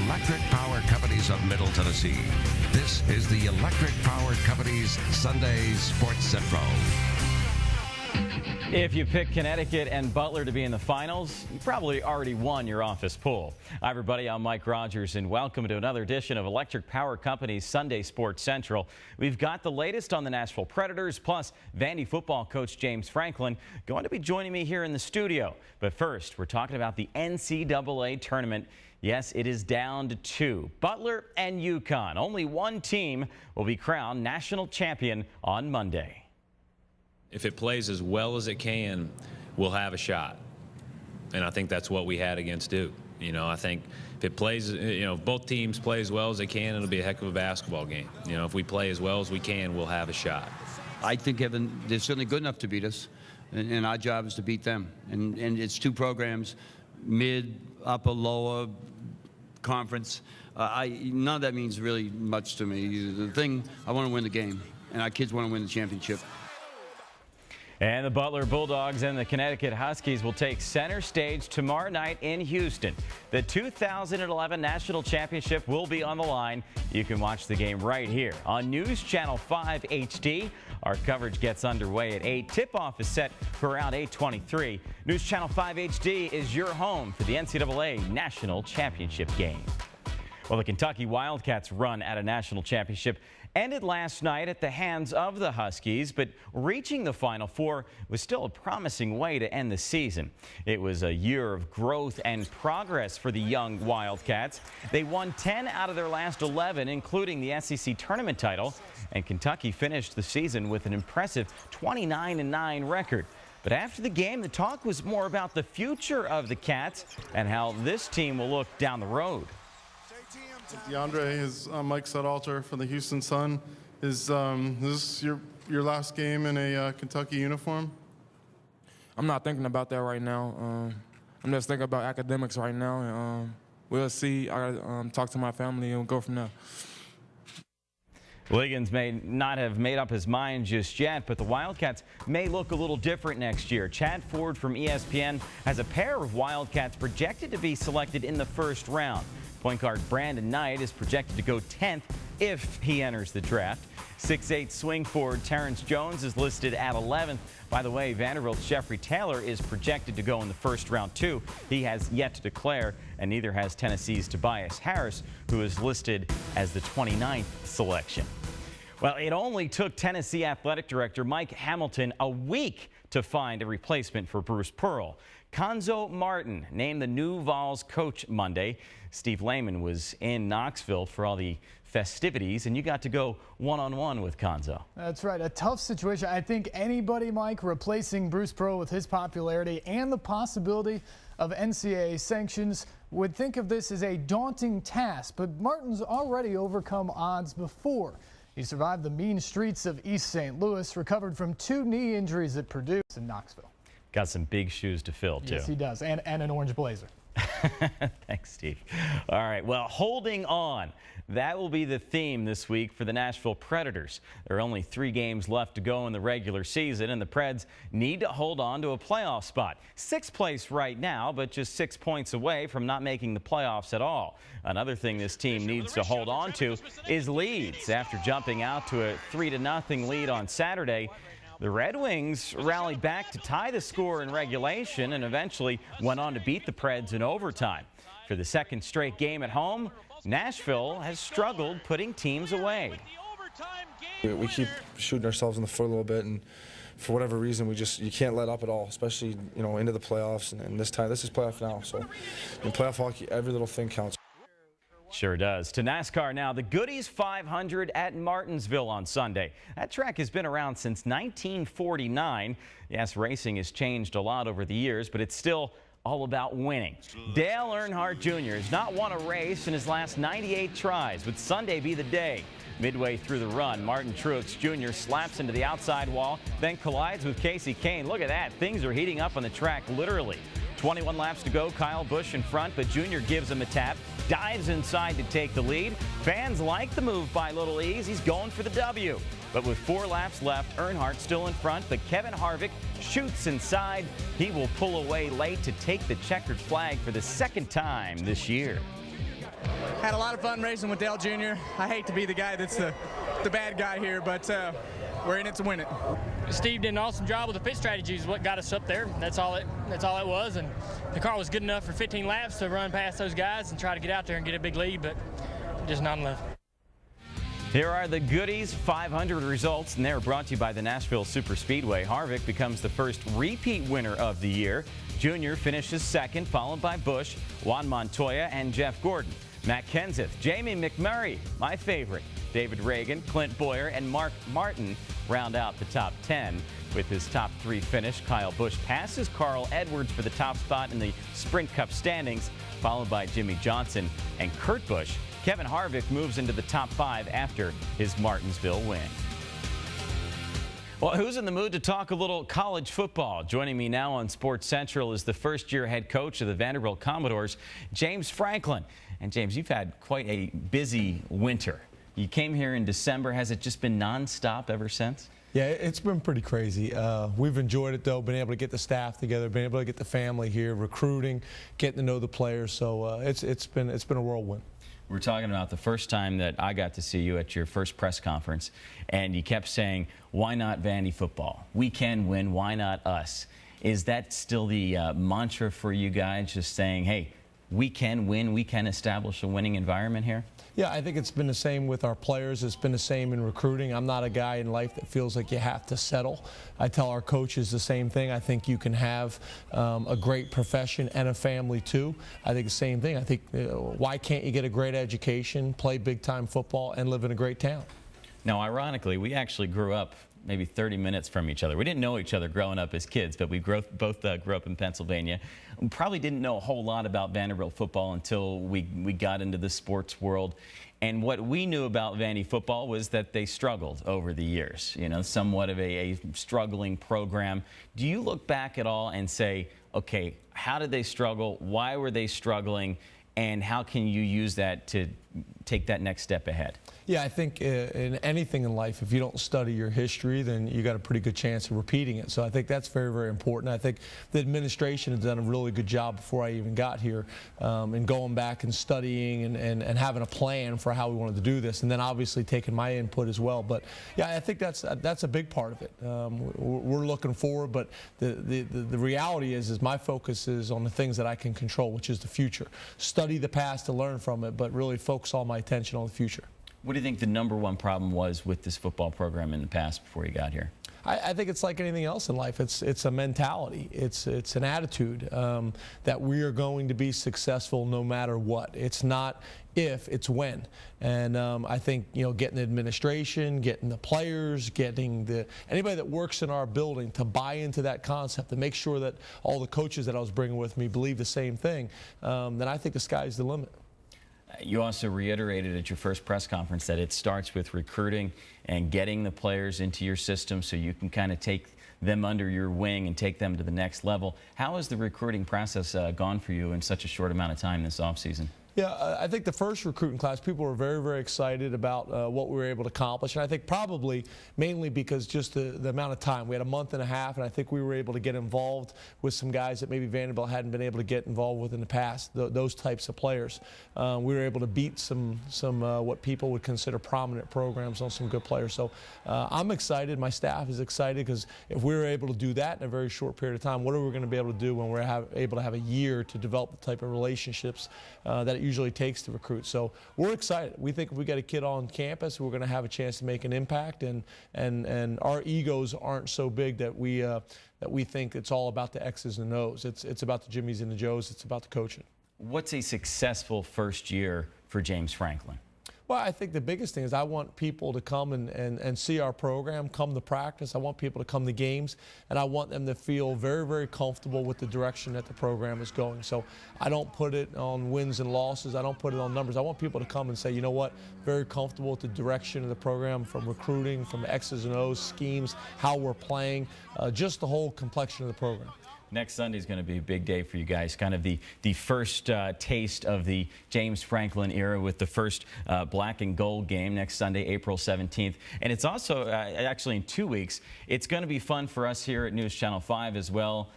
Electric Power Companies of Middle Tennessee. This is the Electric Power Companies Sunday Sports Central. If you pick Connecticut and Butler to be in the finals, you probably already won your office pool. Hi, everybody. I'm Mike Rogers, and welcome to another edition of Electric Power Company's Sunday Sports Central. We've got the latest on the Nashville Predators, plus Vandy football coach James Franklin going to be joining me here in the studio. But first, we're talking about the NCAA tournament. Yes, it is down to two, Butler and UConn. Only one team will be crowned national champion on Monday. If it plays as well as it can, we'll have a shot. And I think that's what we had against Duke. You know, I think if it plays, if both teams play as well as they can, it'll be a heck of a basketball game. You know, if we play as well as we can, we'll have a shot. I think they're certainly good enough to beat us, and our job is to beat them. And it's two programs, mid, upper, lower, conference. None of that means really much to me. The thing, I want to win the game, and our kids want to win the championship. And the Butler Bulldogs and the Connecticut Huskies will take center stage tomorrow night in Houston. The 2011 National Championship will be on the line. You can watch the game right here on News Channel 5 HD. Our coverage gets underway at 8. Tip-off is set for around 8:23. News Channel 5 HD is your home for the NCAA National Championship game. Well, the Kentucky Wildcats' run at a national championship ended last night at the hands of the Huskies, but reaching the Final Four was still a promising way to end the season. It was a year of growth and progress for the young Wildcats. They won 10 out of their last 11, including the SEC tournament title, and Kentucky finished the season with an impressive 29-9 record. But after the game, the talk was more about the future of the Cats and how this team will look down the road. DeAndre is Mike Sudhalter from the Houston Sun. Is this your last game in a Kentucky uniform? I'm not thinking about that right now. I'm just thinking about academics right now. And, we'll see. I gotta talk to my family and go from there. Liggins may not have made up his mind just yet, but the Wildcats may look a little different next year. Chad Ford from ESPN has a pair of Wildcats projected to be selected in the first round. Point guard Brandon Knight is projected to go 10th if he enters the draft. 6'8" swing forward Terrence Jones is listed at 11th. By the way, Vanderbilt's Jeffrey Taylor is projected to go in the first round too. He has yet to declare, and neither has Tennessee's Tobias Harris, who is listed as the 29th selection. Well, it only took Tennessee Athletic Director Mike Hamilton a week to find a replacement for Bruce Pearl. Cuonzo Martin named the new Vols coach Monday. Steve Lehman was in Knoxville for all the festivities, and you got to go one-on-one with Cuonzo. That's right. A tough situation. I think anybody, Mike, replacing Bruce Pearl with his popularity and the possibility of NCAA sanctions would think of this as a daunting task, but Martin's already overcome odds before. He survived the mean streets of East St. Louis, recovered from 2 knee injuries at Purdue in Knoxville. Got some big shoes to fill, too. Yes, he does, and an orange blazer. Thanks, Steve. All right, well, holding on. That will be the theme this week for the Nashville Predators. There are only 3 games left to go in the regular season, and the Preds need to hold on to a playoff spot. 6th place right now, but just 6 points away from not making the playoffs at all. Another thing this team needs to hold on to is leads. After jumping out to a 3-0 lead on Saturday, the Red Wings rallied back to tie the score in regulation and eventually went on to beat the Preds in overtime. For the 2nd straight game at home, Nashville has struggled putting teams away. We keep shooting ourselves in the foot a little bit, and for whatever reason, you can't let up at all, especially into the playoffs. And this is playoff now, so in playoff hockey, every little thing counts. Sure does. To NASCAR now, the Goodies 500 at Martinsville on Sunday. That track has been around since 1949. Yes, racing has changed a lot over the years, but it's still all about winning. Dale Earnhardt Jr. has not won a race in his last 98 tries. Would Sunday be the day? Midway through the run, Martin Truex Jr. slaps into the outside wall, then collides with Casey Kane. Look at that. Things are heating up on the track, literally. 21 laps to go. Kyle Busch in front, but Jr. gives him a tap, dives inside to take the lead. Fans like the move by Little Ease. He's going for the W. But with 4 laps left, Earnhardt still in front, but Kevin Harvick shoots inside. He will pull away late to take the checkered flag for the 2nd time this year. Had a lot of fun racing with Dale Jr. I hate to be the guy that's the bad guy here, but we're in it to win it. Steve did an awesome job with the pit strategy is what got us up there. That's all it was, and the car was good enough for 15 laps to run past those guys and try to get out there and get a big lead, but just not enough. Here are the Goodies 500 results, and they're brought to you by the Nashville Superspeedway. Harvick becomes the first repeat winner of the year. Junior finishes second, followed by Busch, Juan Montoya, and Jeff Gordon. Matt Kenseth, Jamie McMurray, my favorite, David Reagan, Clint Boyer, and Mark Martin round out the top 10. With his top 3 finish, Kyle Busch passes Carl Edwards for the top spot in the Sprint Cup standings, followed by Jimmy Johnson and Kurt Busch. Kevin Harvick moves into the top 5 after his Martinsville win. Well, who's in the mood to talk a little college football? Joining me now on Sports Central is the first-year head coach of the Vanderbilt Commodores, James Franklin. And James, you've had quite a busy winter. You came here in December. Has it just been nonstop ever since? Yeah, it's been pretty crazy. We've enjoyed it, though, been able to get the staff together, been able to get the family here, recruiting, getting to know the players. So it's been a whirlwind. We're talking about the first time that I got to see you at your first press conference, and you kept saying, why not Vandy football? We can win, why not us? Is that still the mantra for you guys, just saying, hey, we can win, we can establish a winning environment here? Yeah, I think it's been the same with our players. It's been the same in recruiting. I'm not a guy in life that feels like you have to settle. I tell our coaches the same thing. I think you can have a great profession and a family too. I think the same thing. I think why can't you get a great education, play big-time football, and live in a great town? Now, ironically, we actually grew up maybe 30 minutes from each other. We didn't know each other growing up as kids, but we both grew up in Pennsylvania. We probably didn't know a whole lot about Vanderbilt football until we got into the sports world. And what we knew about Vandy football was that they struggled over the years, you know, somewhat of a struggling program. Do you look back at all and say, okay, how did they struggle? Why were they struggling? And how can you use that to take that next step ahead? Yeah, I think in anything in life, if you don't study your history, then you got a pretty good chance of repeating it. So I think that's very, very important. I think the administration has done a really good job before I even got here in going back and studying and having a plan for how we wanted to do this, and then obviously taking my input as well. But yeah, I think that's a big part of it. We're looking forward, but the reality is my focus is on the things that I can control, which is the future. Study the past to learn from it, but really focus all my attention on the future. What do you think the #1 problem was with this football program in the past before you got here? I think it's like anything else in life. It's a mentality. It's an attitude that we are going to be successful no matter what. It's not if, it's when. And I think, you know, getting the administration, getting the players, getting anybody that works in our building to buy into that concept, to make sure that all the coaches that I was bringing with me believe the same thing, then I think the sky's the limit. You also reiterated at your first press conference that it starts with recruiting and getting the players into your system so you can kind of take them under your wing and take them to the next level. How has the recruiting process gone for you in such a short amount of time this offseason? Yeah, I think the first recruiting class, people were very, very excited about what we were able to accomplish. And I think probably mainly because just the amount of time. We had a month and a half, and I think we were able to get involved with some guys that maybe Vanderbilt hadn't been able to get involved with in the past, those types of players. We were able to beat some what people would consider prominent programs on some good players. So I'm excited. My staff is excited because if we were able to do that in a very short period of time, what are we going to be able to do when we're able to have a year to develop the type of relationships that it usually takes to recruit? So we're excited. We think if we got a kid on campus, we're going to have a chance to make an impact, and our egos aren't so big that we think it's all about the X's and O's. It's about the Jimmies and the Joes. It's about the coaching. What's a successful first year for James Franklin? Well, I think the biggest thing is I want people to come and see our program, come to practice. I want people to come to games, and I want them to feel very, very comfortable with the direction that the program is going. So I don't put it on wins and losses. I don't put it on numbers. I want people to come and say, you know what, very comfortable with the direction of the program, from recruiting, from X's and O's, schemes, how we're playing, just the whole complexion of the program. Next Sunday is going to be a big day for you guys, kind of the first taste of the James Franklin era with the first black and gold game next Sunday, April 17th. And it's also actually in 2 weeks. It's going to be fun for us here at News Channel 5 as well.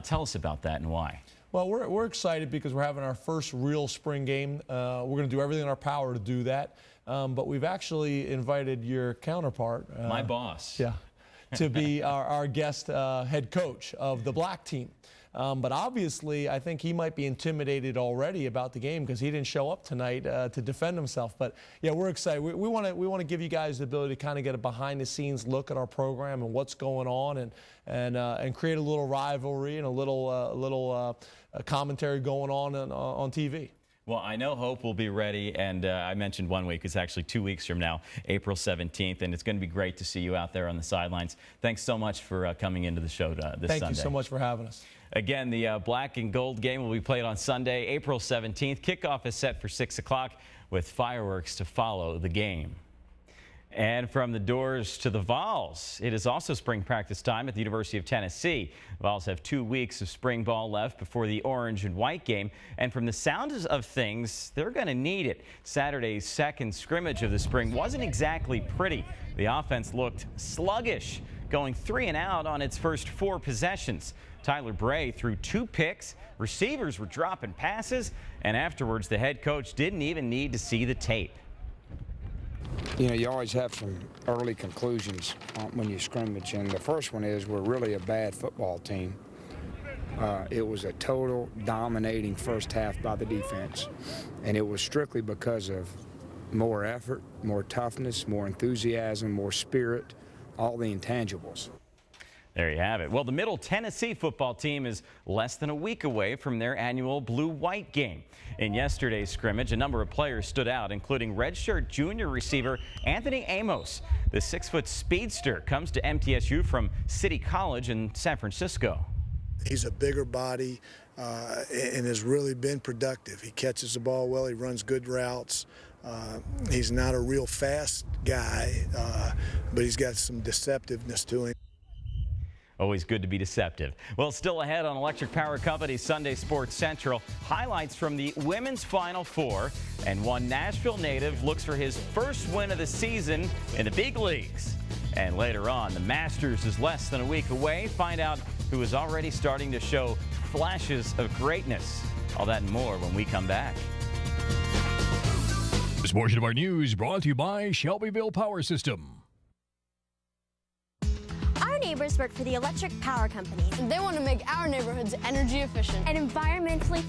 Tell us about that and why. Well, we're excited because we're having our first real spring game. We're going to do everything in our power to do that. But we've actually invited your counterpart. My boss. Yeah. To be our guest head coach of the black team. But obviously, I think he might be intimidated already about the game because he didn't show up tonight to defend himself. But yeah, we're excited. We want to give you guys the ability to kind of get a behind-the-scenes look at our program and what's going on, and create a little rivalry and a little commentary going on TV. Well, I know Hope will be ready, and I mentioned 1 week. It's actually 2 weeks from now, April 17th, and it's going to be great to see you out there on the sidelines. Thanks so much for coming into the show this Sunday. Thank you so much for having us. Again, the black and gold game will be played on Sunday, April 17th. Kickoff is set for 6 o'clock with fireworks to follow the game. And from the Doors to the Vols, it is also spring practice time at the University of Tennessee. The Vols have 2 weeks of spring ball left before the orange and white game. And from the sounds of things, they're going to need it. Saturday's second scrimmage of the spring wasn't exactly pretty. The offense looked sluggish, going 3 and out on its first 4 possessions. Tyler Bray threw 2 picks. Receivers were dropping passes. And afterwards, the head coach didn't even need to see the tape. You know, you always have some early conclusions when you scrimmage, and the first one is we're really a bad football team. It was a total dominating first half by the defense, and it was strictly because of more effort, more toughness, more enthusiasm, more spirit, all the intangibles. There you have it. Well, the Middle Tennessee football team is less than a week away from their annual blue-white game. In yesterday's scrimmage, a number of players stood out, including redshirt junior receiver Anthony Amos. The 6-foot speedster comes to MTSU from City College in San Francisco. He's a bigger body and has really been productive. He catches the ball well. He runs good routes. He's not a real fast guy, but he's got some deceptiveness to him. Always good to be deceptive. Well, still ahead on Electric Power Company's Sunday Sports Central. Highlights from the women's Final Four, and one Nashville native looks for his first win of the season in the big leagues. And later on, the Masters is less than a week away. Find out who is already starting to show flashes of greatness. All that and more when we come back. This portion of our news brought to you by Shelbyville Power System. Our neighbors work for the Electric Power Company. They want to make our neighborhoods energy efficient and environmentally